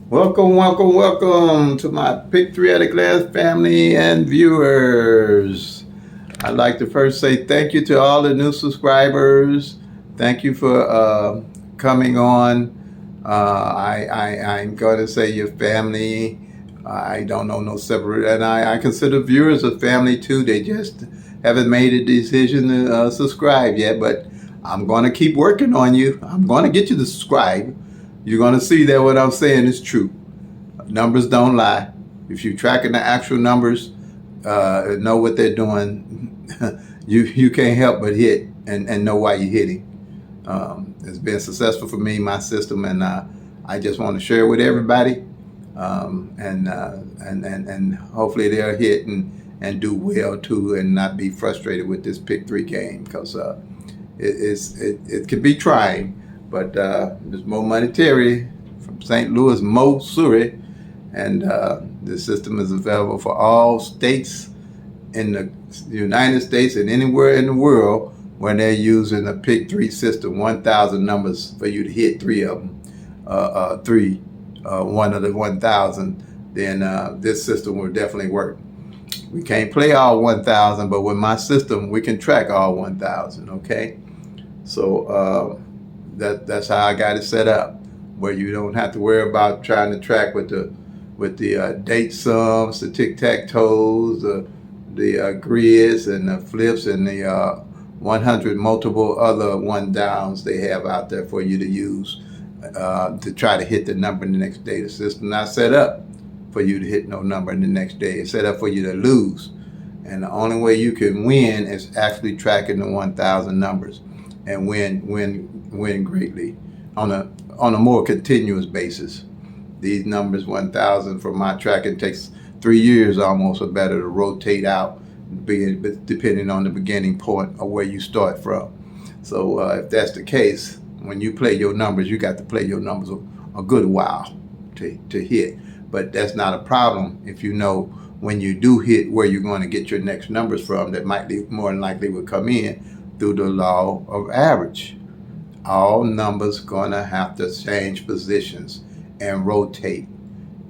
Welcome, welcome, welcome to my Pick Three at a Glance family and viewers. I'd like to first say thank you to all the new subscribers. Thank you for coming on. I'm going to say your family. I don't know no separate, and I consider viewers a family too. They just haven't made a decision to subscribe yet, but I'm going to keep working on you. I'm going to get you to subscribe. You're going to see that what I'm saying is true. Numbers don't lie. If you're tracking the actual numbers, know what they're doing, you can't help but hit and know why you're hitting. It's been successful for me, my system, and I just want to share it with everybody, and hopefully they'll hit and do well too, and not be frustrated with this pick three game, because it can be trying. But there's Mo Monetary from St. Louis, Missouri, and the system is available for all states in the United States and anywhere in the world where they're using a pick three system. 1,000 numbers for you to hit three of them, one of the 1,000. Then this system will definitely work. We can't play all 1,000, but with my system, we can track all 1,000. Okay, so. That's how I got it set up, where you don't have to worry about trying to track with the date sums, the tic-tac-toes, the grids and the flips, and the 100 multiple other one downs they have out there for you to use to try to hit the number in the next day. The system not set up for you to hit no number in the next day. It's set up for you to lose, and the only way you can win is actually tracking the 1,000 numbers, and win greatly on a more continuous basis. These numbers, 1,000 for my tracking, takes 3 years almost or better to rotate out, depending on the beginning point of where you start from. So if that's the case, when you play your numbers, you got to play your numbers a good while to hit. But that's not a problem if you know when you do hit where you're going to get your next numbers from, that might be more than likely will come in through the law of average. All numbers gonna have to change positions and rotate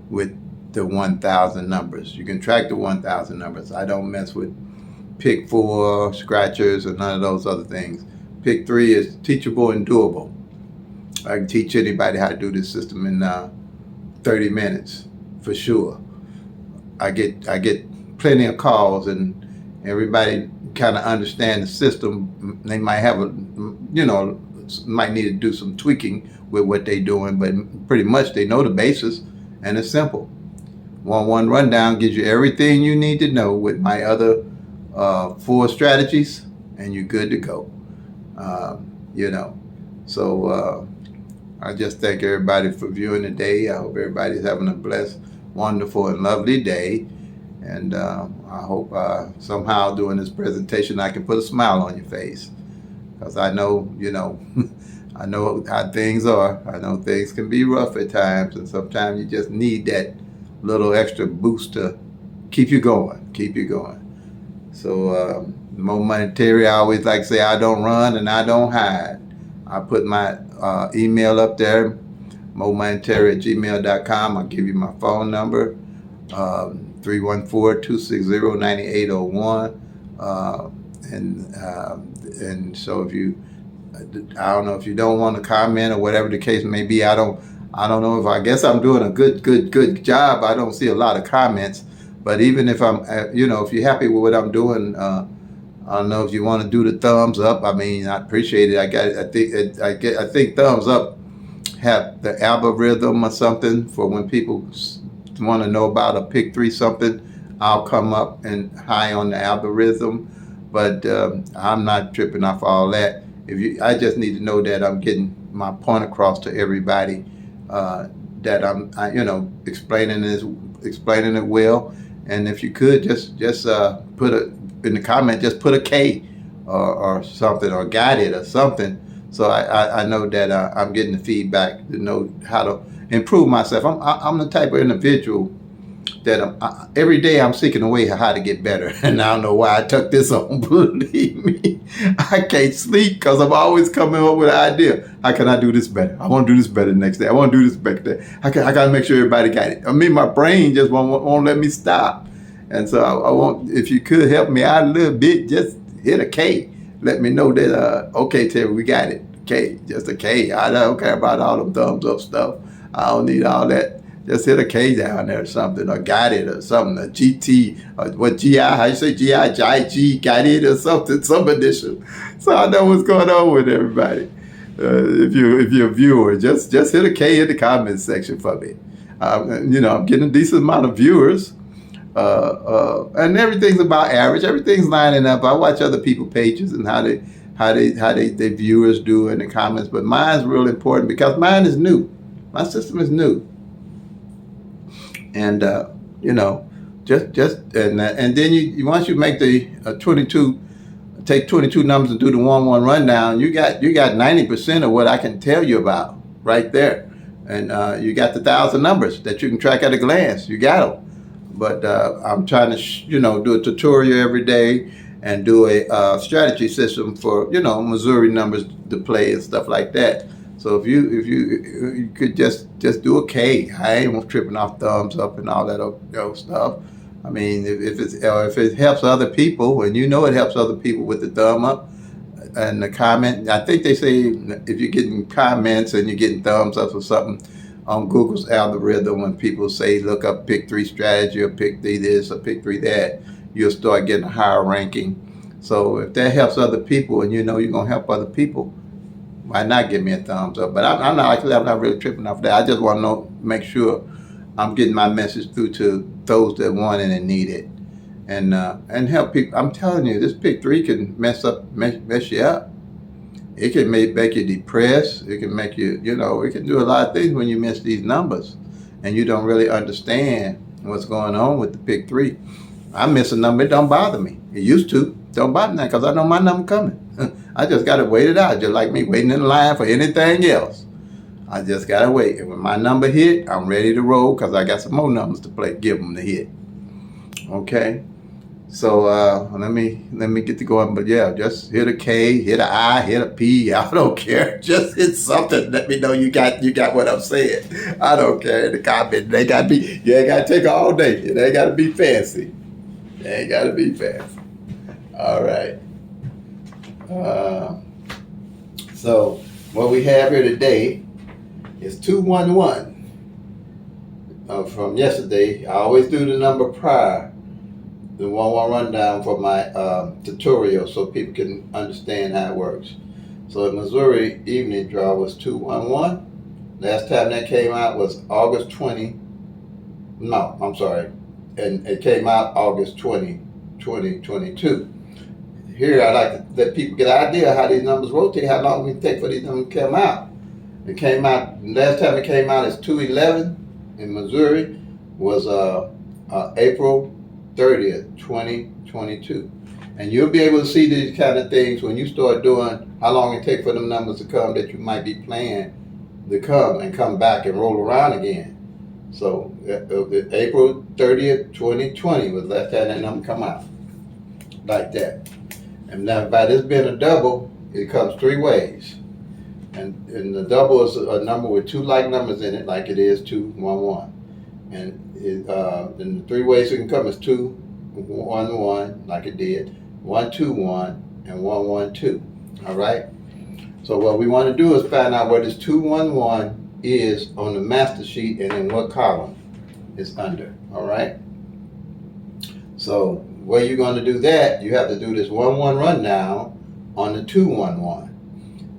with the 1,000 numbers. You can track the 1,000 numbers. I don't mess with pick four, scratchers, or none of those other things. Pick three is teachable and doable. I can teach anybody how to do this system in 30 minutes for sure. I get plenty of calls, and everybody kind of understand the system. They might have might need to do some tweaking with what they're doing, but pretty much they know the basis, and it's simple. One rundown gives you everything you need to know with my other 4 strategies, and you're good to go. So I just thank everybody for viewing today. I hope everybody's having a blessed, wonderful, and lovely day. And I hope somehow during this presentation I can put a smile on your face, because I know, I know how things are. I know things can be rough at times, and sometimes you just need that little extra boost to keep you going. So Mo Monetary, I always like to say, I don't run and I don't hide. I put my email up there, momonetary@gmail.com. I'll give you my phone number, 314-260-9801. And so if you, I don't know, if you don't want to comment or whatever the case may be, I don't know if, I guess I'm doing a good job. I don't see a lot of comments, but even if I'm, if you're happy with what I'm doing, I don't know if you want to do the thumbs up. I mean, I appreciate it. I think thumbs up have the algorithm or something for when people want to know about a pick three something. I'll come up and high on the algorithm, but I'm not tripping off all that. I just need to know that I'm getting my point across to everybody, that I'm explaining it well. And if you could just put in the comment, just put a K or something, or guide it or something, so I know that I'm getting the feedback to know how to improve myself. I'm the type of individual, that every day I'm seeking a way how to get better. And I don't know why I took this on. Believe me, I can't sleep because I'm always coming up with an idea. How can I do this better? I want to do this better the next day. I want to do this better. I got to make sure everybody got it. I mean, my brain just won't let me stop. And so I want, if you could help me out a little bit, just hit a K. Let me know that, okay, Terry, we got it. K, just a K. I don't care about all them thumbs up stuff. I don't need all that. Just hit a K down there or something, or got it or something, a GT, or what GI, how you say GI, got it or something, some initial. So I know what's going on with everybody. If you're a viewer, just hit a K in the comments section for me. I'm getting a decent amount of viewers. And everything's about average. Everything's lining up. I watch other people's pages and how they viewers do in the comments, but mine's real important because mine is new. My system is new, and and then you once you make the 22, take 22 numbers and do the 1-1 rundown, you got 90% of what I can tell you about right there, and you got the 1,000 numbers that you can track at a glance. You got them. But I'm trying to, do a tutorial every day and do a strategy system for, Missouri numbers to play and stuff like that. So if you could just do a K, I ain't tripping off thumbs up and all that stuff. I mean, if it helps other people, and it helps other people with the thumb up and the comment. I think they say if you're getting comments and you're getting thumbs up or something on Google's algorithm, when people say look up pick 3 strategy or pick 3 this or pick 3 that, you'll start getting a higher ranking. So if that helps other people, and you're gonna help other people, why not give me a thumbs up? But I'm not really tripping off that. I just want to make sure I'm getting my message through to those that want it and need it, and help people. I'm telling you, this pick 3 can mess you up. It can make you depressed. It can make you, it can do a lot of things when you miss these numbers and you don't really understand what's going on with the pick 3. I miss a number, it don't bother me. It used to. Don't bother me now because I know my number coming. I just got to wait it out, just like me waiting in line for anything else. I just got to wait. And when my number hit, I'm ready to roll because I got some more numbers to play, give them to hit. Okay? So let me get to going, but yeah, just hit a K, hit a I, hit a P. I don't care. Just hit something. Let me know you got what I'm saying. I don't care in the comment. They got to be. You ain't got to take all day. It ain't got to be fancy. It ain't got to be fancy. All right. So what we have here today is 211 from yesterday. I always do the number prior. The 1-1 rundown for my tutorial so people can understand how it works. So the Missouri evening draw was 211. Last time that came out was August 20. No, I'm sorry. And it came out August 20, 2022. Here I like to let people get an idea how these numbers rotate, how long it take for these numbers to come out. It came out, last time it came out is 211 in Missouri, was April 30th, 2022. And you'll be able to see these kind of things when you start doing how long it takes for them numbers to come that you might be planning to come and come back and roll around again. So April 30th, 2020 was the last time that number come out. Like that. And now by this being a double, it comes 3 ways. And the double is a number with 2 like numbers in it, like it is 211. And the 3 ways it can come is 211, like it did, 121, and 112. All right. So what we want to do is find out where this 211 is on the master sheet and in what column it's under. All right. So where you're going to do that, you have to do this 1-1 rundown on the 211.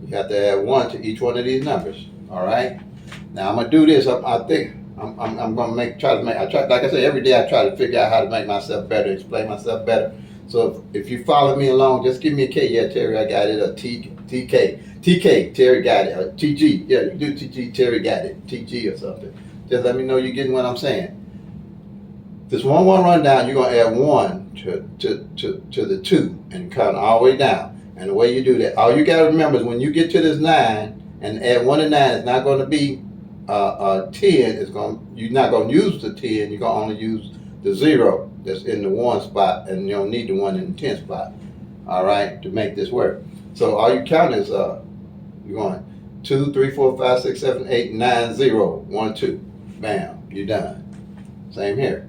You have to add 1 to each one of these numbers. All right. Now I'm gonna do this. I think. I'm gonna like I said, every day I try to figure out how to make myself better, explain myself better. So if you follow me along, just give me a K. Yeah, Terry, I got it. A TK, Terry got it. A TG, yeah, you do TG, Terry got it. TG or something. Just let me know you're getting what I'm saying. This 1-1 rundown, you're gonna add 1 to the 2 and count all the way down. And the way you do that, all you gotta remember is when you get to this 9 and add 1 to 9, it's not gonna be 10 is you're not going to use the 10, you're going to only use the 0 that's in the 1 spot, and you don't need the 1 in the 10 spot, all right, to make this work. So all you count is, you're going 2, 3, 4, 5, 6, 7, 8, 9, 0, 1, 2. Bam, you're done. Same here.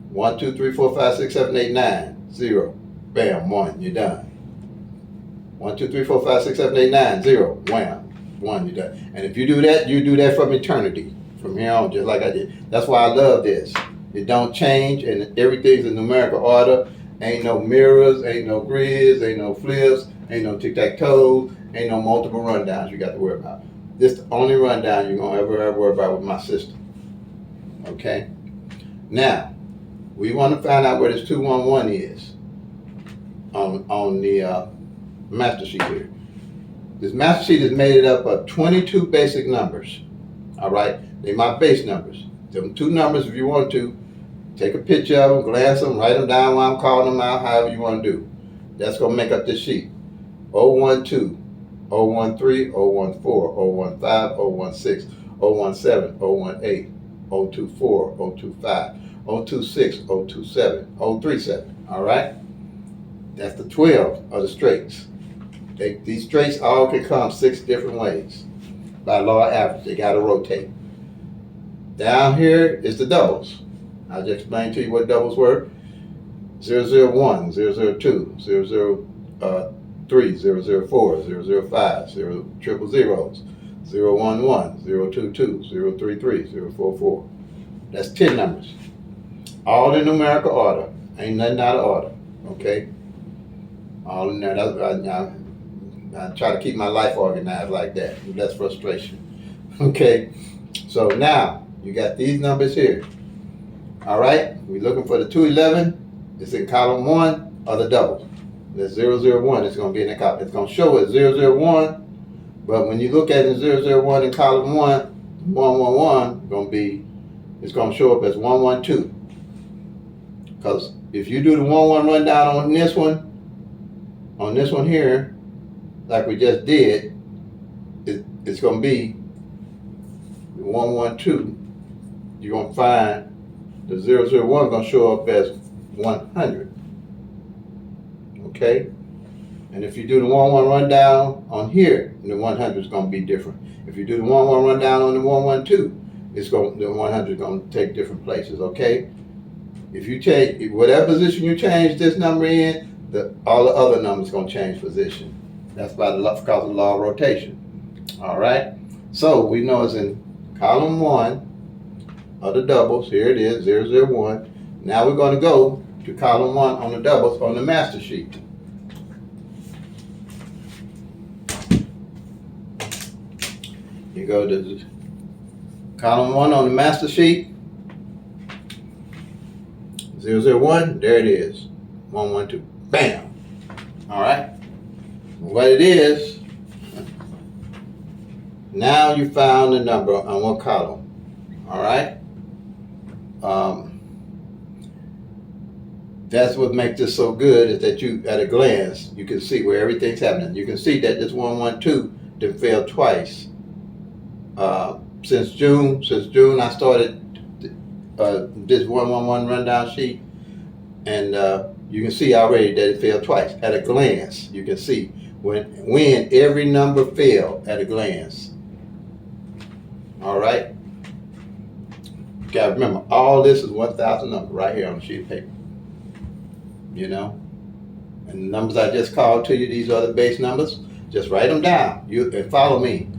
1, 2, 3, 4, 5, 6, 7, 8, 9, 0. Bam, 1, you're done. 1, 2, 3, 4, 5, 6, 7, 8, 9, 0. Wham, 1, you're done. And if you do that, you do that from eternity, from here on, just like I did. That's why I love this. It don't change, and everything's in numerical order. Ain't no mirrors, ain't no grids, ain't no flips, ain't no tic-tac-toe, ain't no multiple rundowns you got to worry about. This is the only rundown you're going to ever worry about with my system. Okay? Now, we want to find out where this 211 is on the master sheet here. This master sheet is made up of 22 basic numbers. All right? They're my base numbers. Them 2 numbers, if you want to, take a picture of them, glance them, write them down while I'm calling them out, however you want to do. That's going to make up this sheet. 012, 013, 014, 015, 016, 017, 018, 024, 025, 026, 027, 037. All right? That's the 12 of the straights. These straights all can come 6 different ways. By law of average, they got to rotate. Down here is the doubles. I just explained to you what doubles were. 001, 002, 003, 004, 005, 0 triple zeros, 011, 022, 033, 044. That's 10 numbers. All in numerical order. Ain't nothing out of order. Okay? All in there. I try to keep my life organized like that. Less frustration. Okay? So now, you got these numbers here. All right? We're looking for the 211. It's in column 1 of the doubles. The 001 is going to be in the column. It's going to show it 001, but when you look at it 001 in column 1, 111 going to be, it's going to show up as 112. Because if you do the 11 rundown on this one here, like we just did, it's going to be 112. You're going to find the 001 going to show up as 100. Okay? And if you do the 11 rundown on here, the 100 is going to be different. If you do the 11 rundown on the 112, the 100 is going to take different places. Okay? If you take whatever position you change this number in, all the other numbers going to change position. That's because of the law of rotation. All right? So we know it's in column 1 of the doubles. Here it is, 001. Now we're going to go to column 1 on the doubles on the master sheet. You go to column 1 on the master sheet. 001, there it is. 112. Bam! All right? What it is, now you found the number on what column. All right? That's what makes this so good, is that you, at a glance, you can see where everything's happening. You can see that this 112 did fail twice. Since June, I started this 111 rundown sheet, and you can see already that it failed twice. At a glance, you can see when every number failed at a glance. All right? You gotta remember, all this is 1,000 numbers right here on the sheet of paper. You know? And the numbers I just called to you, these are the base numbers. Just write them down. And follow me.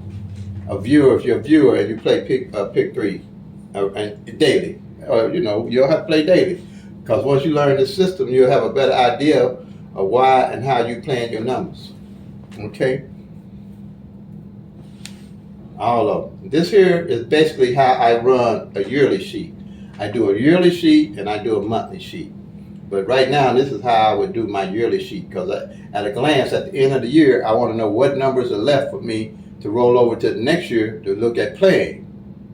If you're a viewer and you play pick 3 and daily, or you'll have to play daily. Because once you learn the system, you'll have a better idea of why and how you plan your numbers. Okay? All of them. This here is basically how I run a yearly sheet. I do a yearly sheet and I do a monthly sheet. But right now, this is how I would do my yearly sheet, because at a glance, at the end of the year, I want to know what numbers are left for me to roll over to the next year to look at playing.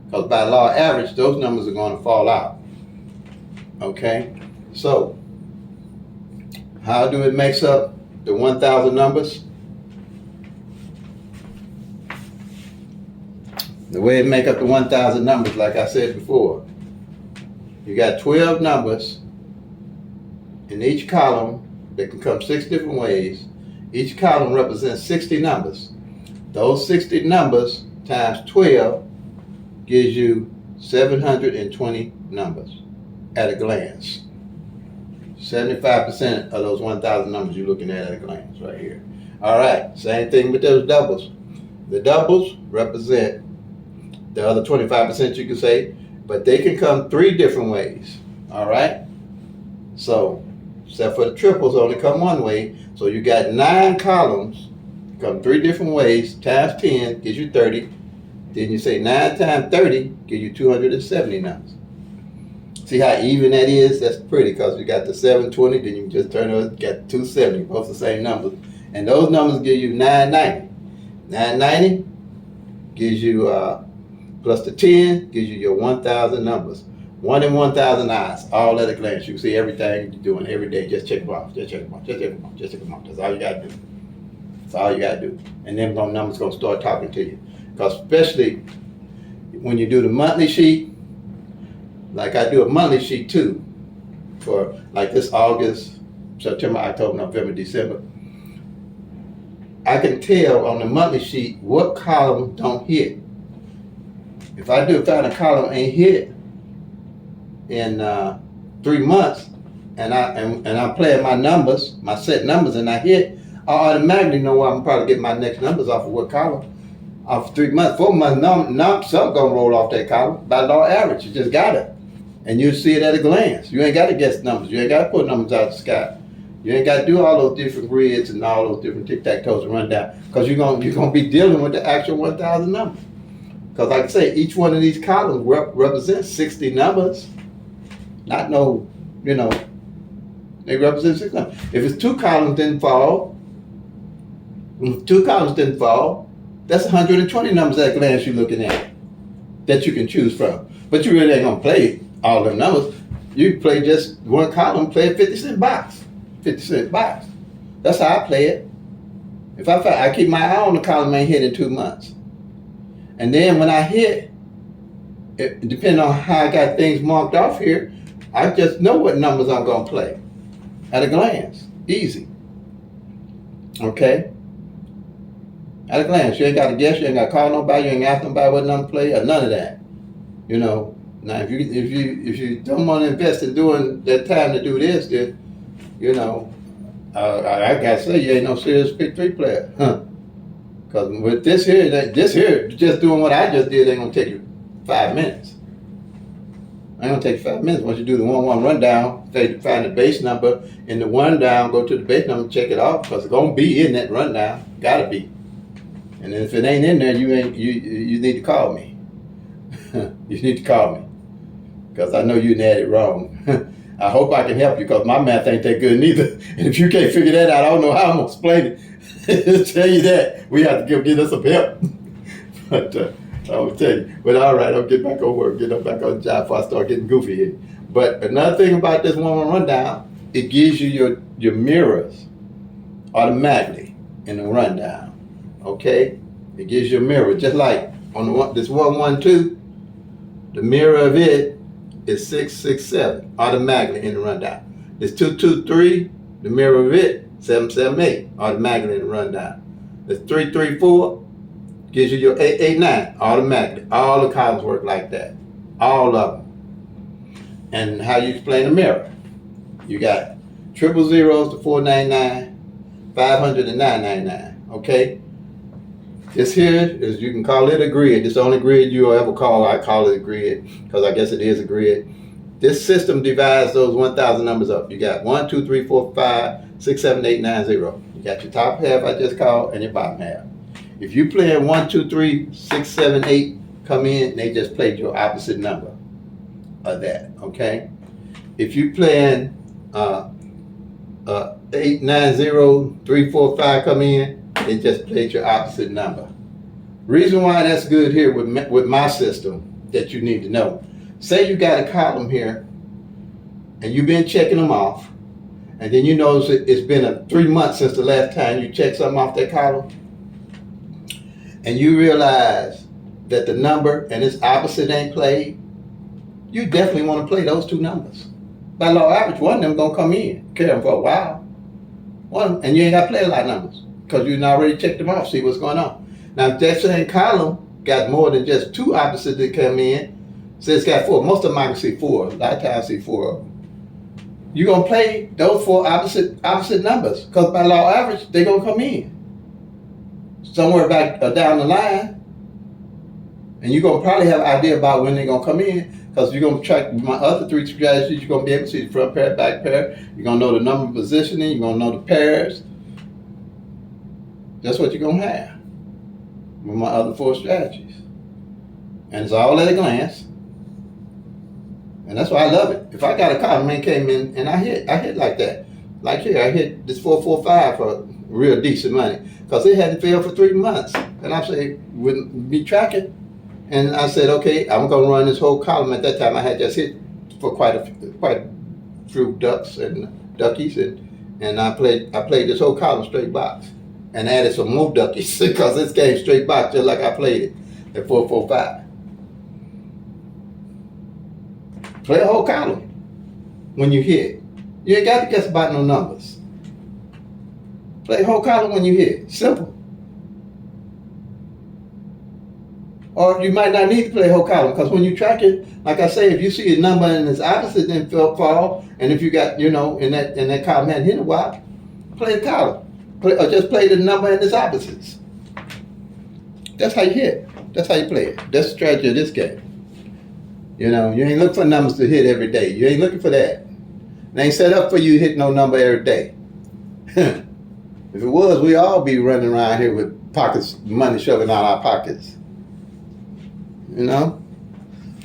Because by law of average, those numbers are going to fall out. Okay? So, how do it makes up the 1,000 numbers? The way it make up the 1,000 numbers, like I said before, you got 12 numbers in each column that can come 6 different ways. Each column represents 60 numbers. Those 60 numbers times 12 gives you 720 numbers at a glance. 75% of those 1,000 numbers you're looking at a glance right here. All right, same thing with those doubles. The doubles represent the other 25%, you can say, but they can come 3 different ways. All right, so except for the triples only come one way. So you got 9 columns, come 3 different ways, times 10 gives you 30. Then you say 9 times 30 gives you 270 numbers. See how even that is? That's pretty, because you got the 720, then you just turn it, got 270, both the same numbers. And those numbers give you 990. 990 gives you, plus the 10, gives you your 1,000 numbers. 1 in 1,000 eyes, all at a glance. You can see everything you're doing every day. Just check them off, just check them off, just check them off, just check them off. That's all you got to do. That's all you got to do. And then those numbers going to start talking to you. Because especially when you do the monthly sheet, like I do a monthly sheet too, for like this August, September, October, November, December. I can tell on the monthly sheet what column don't hit. If I do find a column ain't hit in 3 months, and I'm playing my numbers, my set numbers, and I hit, I automatically know I'm probably getting my next numbers off of what column. Off 3 months, 4 months, some gonna roll off that column by law average. You just got it, and you see it at a glance. You ain't got to guess numbers. You ain't got to put numbers out of the sky. You ain't got to do all those different grids and all those different tic-tac-toes and run down, because you're gonna be dealing with the actual 1,000 numbers. Because like I say, each one of these columns represents 60 numbers. Not no, they represent 60 numbers. If it's 2 columns didn't fall, that's 120 numbers at a glance you're looking at that you can choose from. But you really ain't gonna play all them numbers. You play just one column, play a 50-cent box. 50-cent box. That's how I play it. If I keep my eye on the column ain't hit in 2 months. And then when I hit, depending on how I got things marked off here, I just know what numbers I'm gonna play at a glance. Easy. Okay? At a glance. You ain't got to guess, you ain't got to call nobody, you ain't ask nobody what number to play, or none of that. Now if you don't want to invest in doing that time to do this, then I gotta say you ain't no serious pick 3 player. Because with this here, just doing what I just did ain't gonna take you 5 minutes. Ain't gonna take you 5 minutes. Once you do the 1-1 rundown, find the base number in the rundown, go to the base number, check it off, because it's gonna be in that rundown. Gotta be. And if it ain't in there, you need to call me. You need to call me, because I know you had it wrong. I hope I can help you, because my math ain't that good neither. And if you can't figure that out, I don't know how I'm gonna explain it. Tell you that we have to get us some help. But I'll tell you. But all right, I'll get back on work, get back on the job before I start getting goofy here. But another thing about this 1-1 rundown, it gives you your mirrors automatically in the rundown. Okay, it gives you a mirror, just like on this 1-1-2. The mirror of it is 6-6-7 automatically in the rundown. This 2-2-3, the mirror of it 7-7-8 automatically in the rundown. This 3-3-4 gives you your 8-8-9 automatically. All the columns work like that, all of them. And how you explain a mirror? You got 000s to 499, 500 and 999. Okay. This here is, you can call it a grid. This is the only grid you'll ever call. I call it a grid because I guess it is a grid. This system divides those 1,000 numbers up. You got 1, 2, 3, 4, 5, 6, 7, 8, 9, 0. You got your top half I just called and your bottom half. If you play 1, 2, 3, 6, 7, 8 come in, they just played your opposite number of that. Okay. If you playing 8, 9, 0, 3, 4, 5 come in, they just played your opposite number. Reason why that's good here with my system that you need to know. Say you got a column here and you've been checking them off, and then you notice it's been 3 months since the last time you checked something off that column, and you realize that the number and its opposite ain't played, you definitely want to play those two numbers. By law average, one of them gonna come in, carry them for a while. And you ain't got to play a lot of numbers because you already checked them off, see what's going on. Now, if that same column got more than just two opposites that come in, so it's got four. Most of them I can see four. A lot of times I see four of them. You're going to play those four opposite numbers because by law average, they're going to come in. Somewhere back down the line. And you're going to probably have an idea about when they're going to come in because you're going to track my other three strategies. You're going to be able to see the front pair, back pair. You're going to know the number of positioning. You're going to know the pairs. That's what you're going to have with my other four strategies. And it's all at a glance. And that's why I love it. If I got a column and came in and I hit like that. Like here, I hit this 445 for real decent money because it hadn't failed for 3 months. And I said, wouldn't be tracking. And I said, okay, I'm going to run this whole column. At that time, I had just hit for quite a few ducks and duckies, and I played this whole column straight box, and added some more duckies because this game straight box just like I played it at 445. Play a whole column when you hit. You ain't got to guess about no numbers. Play a whole column when you hit. Simple. Or you might not need to play a whole column because when you track it, like I say, if you see a number and its opposite then fall, and if you got, in that column hadn't hit a while, play the column. Or just play the number and its opposites. That's how you hit. That's how you play it. That's the strategy of this game. You ain't looking for numbers to hit every day. You ain't looking for that. It ain't set up for you to hit no number every day. If it was, we'd all be running around here with pockets, money shoving out our pockets.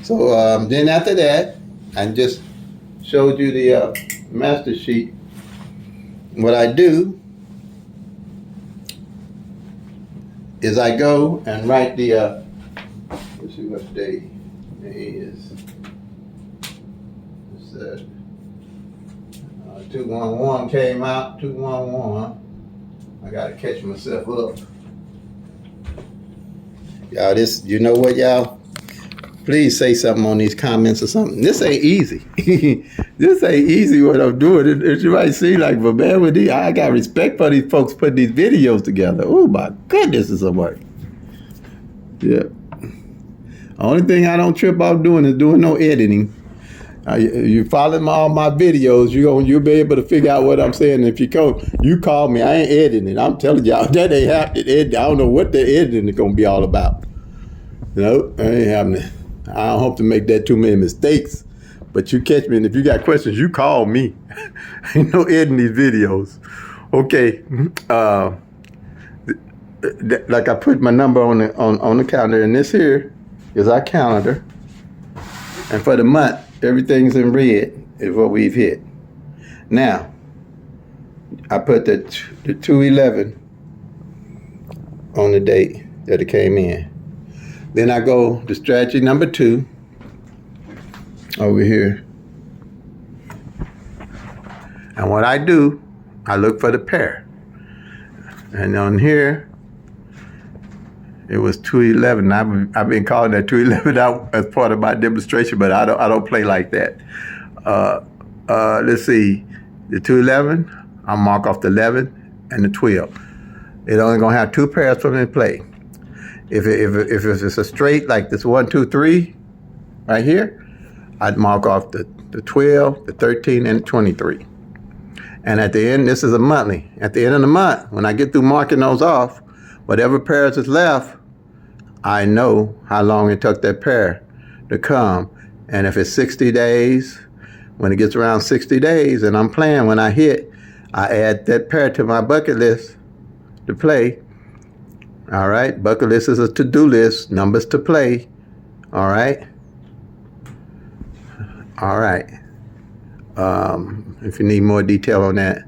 So then after that, I just showed you the master sheet. What I do is I go and write the, let's see what day it is. It's 211 came out, 211. I gotta catch myself up. Y'all, you know what, y'all? Please say something on these comments or something. This ain't easy. This ain't easy what I'm doing. You might see like, but man, I got respect for these folks putting these videos together. Oh my goodness, it's a work. Yeah. Only thing I don't trip off doing is doing no editing. You follow all my videos, you'll be able to figure out what I'm saying. If you call me, I ain't editing. I'm telling y'all, that ain't happening. I don't know what the editing is gonna be all about. Nope, that ain't happening. I don't hope to make that too many mistakes. But you catch me, and if you got questions, you call me. Ain't no editing these videos. Okay. Like I put my number on the calendar, and this here is our calendar. And for the month, everything's in red is what we've hit. Now, I put the 211 on the date that it came in. Then I go to strategy number 2 over here. And what I do, I look for the pair. And on here, it was 211. I've been calling that 211 out as part of my demonstration, but I don't play like that. Let's see, the 211, I'll mark off the 11 and the 12. It's only gonna have 2 pairs for me to play. If it's a straight like this 1, 2, 3 right here, I'd mark off the 12, the 13, and the 23. And at the end, this is a monthly. At the end of the month, when I get through marking those off, whatever pairs is left, I know how long it took that pair to come. And if it's 60 days, when it gets around 60 days and I'm playing, when I hit, I add that pair to my bucket list to play. All right, bucket list is a to-do list, numbers to play. All right. All right. If you need more detail on that.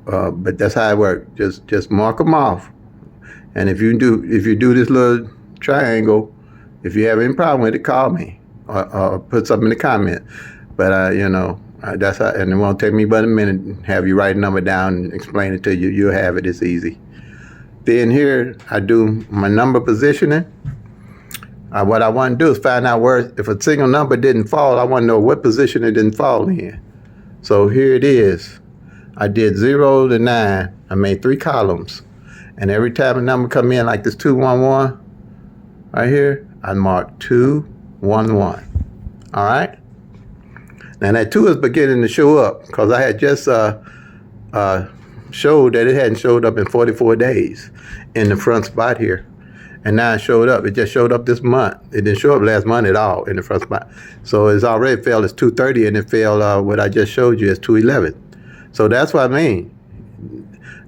But that's how it works. Just mark them off. And if you do this little triangle, if you have any problem with it, call me or put something in the comment. But that's how, and it won't take me but a minute to have you write a number down and explain it to you. You'll have it. It's easy. Then here I do my number positioning. What I want to do is find out where, if a single number didn't fall, I want to know what position it didn't fall in. So here it is. I did 0 to 9. I made 3 columns. And every time a number come in like this 211 right here, I mark 211. All right? Now that 2 is beginning to show up because I had just showed that it hadn't showed up in 44 days in the front spot here. And now it showed up. It just showed up this month. It didn't show up last month at all in the front spot. So it's already fell as 230 and it fell what I just showed you as 211. So that's what I mean.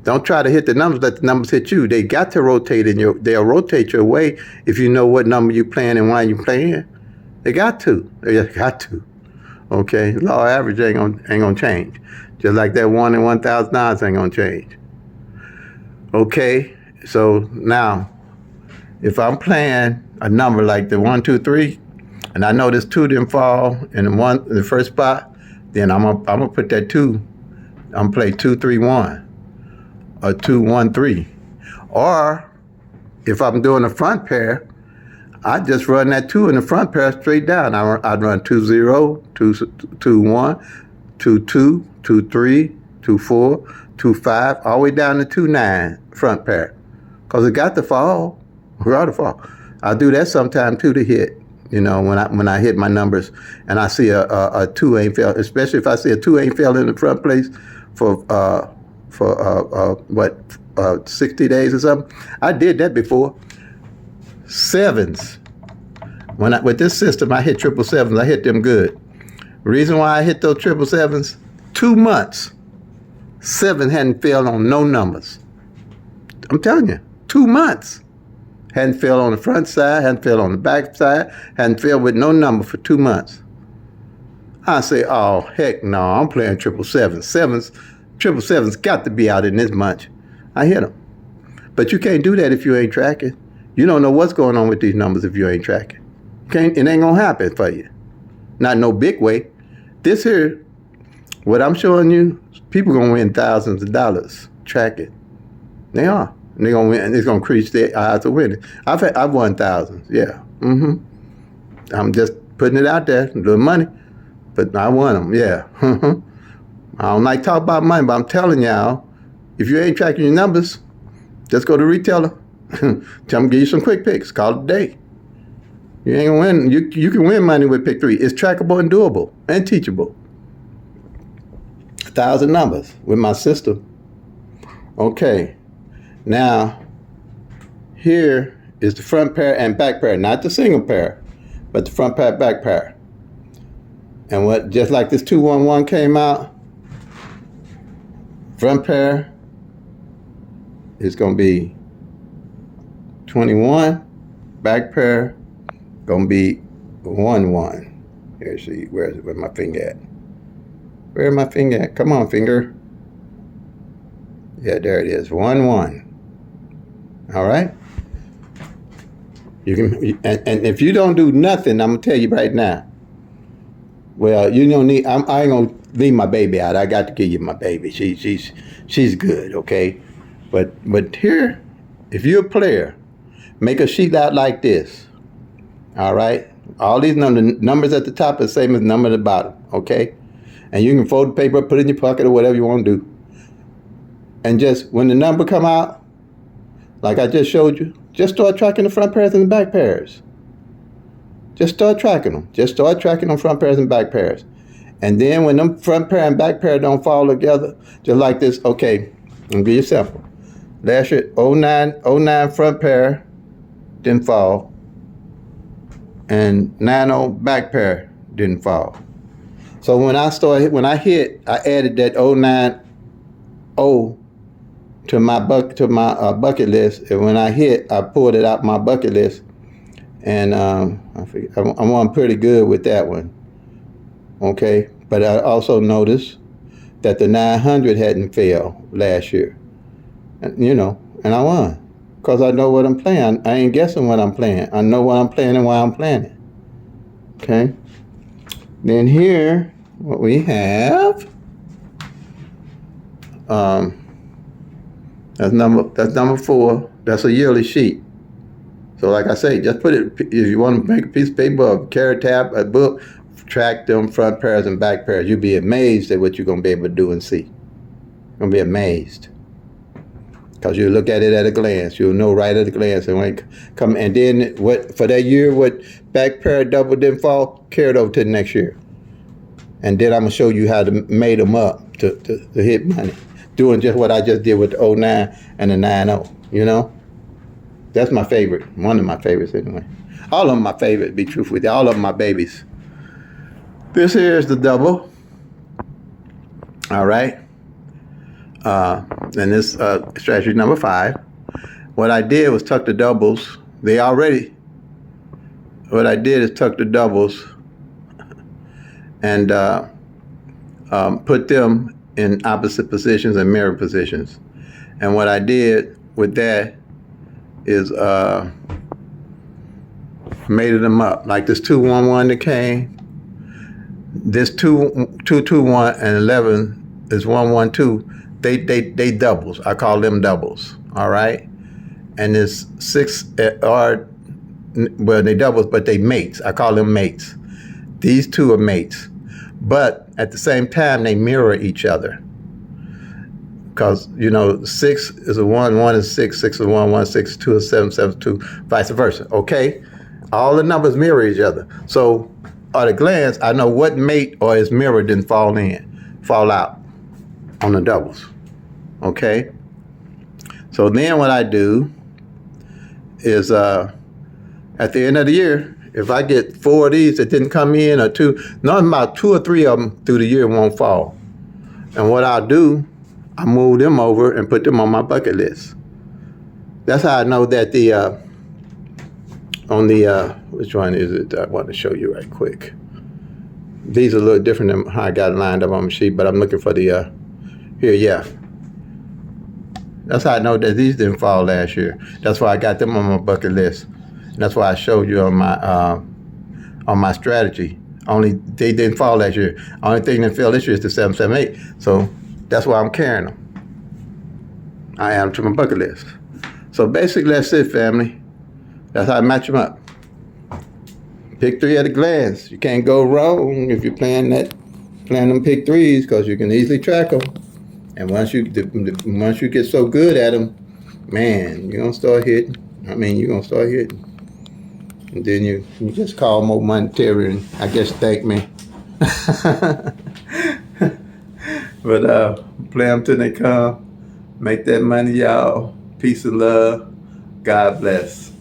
Don't try to hit the numbers, let the numbers hit you. They got to rotate they'll rotate your way if you know what number you're playing and why you're playing. They got to. They just got to. Okay? Law of average ain't gonna change. Just like that 1 in 1,000 odds ain't gonna change. Okay? So now, if I'm playing a number like the 1, 2, 3, and I know this 2 didn't fall in the first spot, then I'm gonna put that 2. I'm gonna play 2, 3, 1. Or 2, 1, 3. Or if I'm doing a front pair, I just run that 2 in the front pair straight down. I'd run 2, 0, 2, 2, 1, 2, 2, 2, 3, 2, 4, 2, 5, all the way down to 2, 9 front pair. Because it got to fall. It got to fall. I'll do that sometime too to hit. You know, when I hit my numbers and I see a 2 ain't fell, especially if I see a 2 ain't fell in the front place for 60 days or something. I did that before. 7s. With this system, I hit 777s. I hit them good. Reason why I hit those 777s, 2 months, 7 hadn't failed on no numbers. I'm telling you, 2 months. Hadn't failed on the front side, hadn't failed on the back side, hadn't failed with no number for 2 months. I say, oh, heck no, I'm playing 777s. 777's got to be out in this much. I hit them. But you can't do that if you ain't tracking. You don't know what's going on with these numbers if you ain't tracking. It ain't going to happen for you. Not no big way. This here, what I'm showing you, people going to win thousands of dollars tracking. They are. And they're going to win, and it's going to increase their odds of winning. I've won thousands, yeah. I'm just putting it out there, a little money. But I won them, yeah. I don't like talk about money, but I'm telling y'all, if you ain't tracking your numbers, just go to retailer. Tell them give you some quick picks. Call it a day. You ain't gonna win. You can win money with pick 3. It's trackable and doable and teachable. 1,000 numbers with my system. Okay. Now, here is the front pair and back pair, not the single pair, but the front pair, back pair. And just like this 211 came out, front pair is going to be 21. Back pair going to be 11. Here, see, where's my finger at? Where's my finger at? Come on, finger. Yeah, there it is. 11. All right. You can, and if you don't do nothing, I'm gonna tell you right now. Well, you don't need. I ain't gonna leave my baby out. I got to give you my baby. She's good, okay. But here, if you're a player, make a sheet out like this. All right. All these numbers at the top are the same as the number at the bottom, okay. And you can fold the paper, put it in your pocket, or whatever you want to do. And just when the number come out, like I just showed you, just start tracking the front pairs and the back pairs. Just start tracking them. Just start tracking them front pairs and back pairs. And then when them front pair and back pair don't fall together, just like this, okay, I'll give you a sample. Last year, 09 front pair didn't fall. And 90 back pair didn't fall. So when I hit, I added that 090 to my bucket list, and when I hit, I pulled it out my bucket list, and I'm pretty good with that one. Okay, but I also noticed that the 900 hadn't failed last year, and I won because I know what I'm playing. I ain't guessing what I'm playing. I know what I'm playing and why I'm playing it. Okay. Then here, what we have. That's number 4. That's a yearly sheet. So like I say, just put it, if you want to make a piece of paper, a carrot tab, a book, track them front pairs and back pairs. You'll be amazed at what you're going to be able to do and see. You're going to be amazed. Because you look at it at a glance. You'll know right at a glance. And when come, and then what for that year, what back pair double didn't fall, carry it over to the next year. And then I'm going to show you how to made them up to hit money. Doing just what I just did with the 09 and the 90, you know? That's my favorite. One of my favorites anyway. All of them my favorite, to be truthful with you. All of them my babies. This here is the double. All right. And this strategy number 5. What I did was tuck the doubles. What I did is tuck the doubles and put them in opposite positions and mirror positions. And what I did with that is made them up. Like this 2-1-1 that came. This 2-2-1 and 11 is 1-1-2. They doubles. I call them doubles. All right. And this 6 are, well, they doubles, but they mates. I call them mates. These two are mates, but at the same time they mirror each other. Because, you know, 6 is a 1, 1 is 6, 6 is 1, 1, 6 is 2 is 7, 7 is 2, vice versa. Okay? All the numbers mirror each other. So at a glance, I know what mate or is mirrored didn't fall out on the doubles. Okay? So then what I do is at the end of the year, if I get 4 of these that didn't come in or 2, none about 2 or 3 of them through the year won't fall. And what I'll do, I move them over and put them on my bucket list. That's how I know that which one is it I want to show you right quick. These are a little different than how I got it lined up on my sheet, but I'm looking for the, here, yeah. That's how I know that these didn't fall last year. That's why I got them on my bucket list. And that's why I showed you on my strategy. Only they didn't fall last year. Only thing that fell this year is the 778. So that's why I'm carrying them. I add them to my bucket list. So basically that's it, family. That's how I match them up. Pick 3 at a glance. You can't go wrong if you're playing them pick 3s, because you can easily track them. And once you get so good at them, man, you're gonna start hitting. You're gonna start hitting. And then you just call more monetary and I guess thank me. But play them till they come. Make that money, y'all. Peace and love. God bless.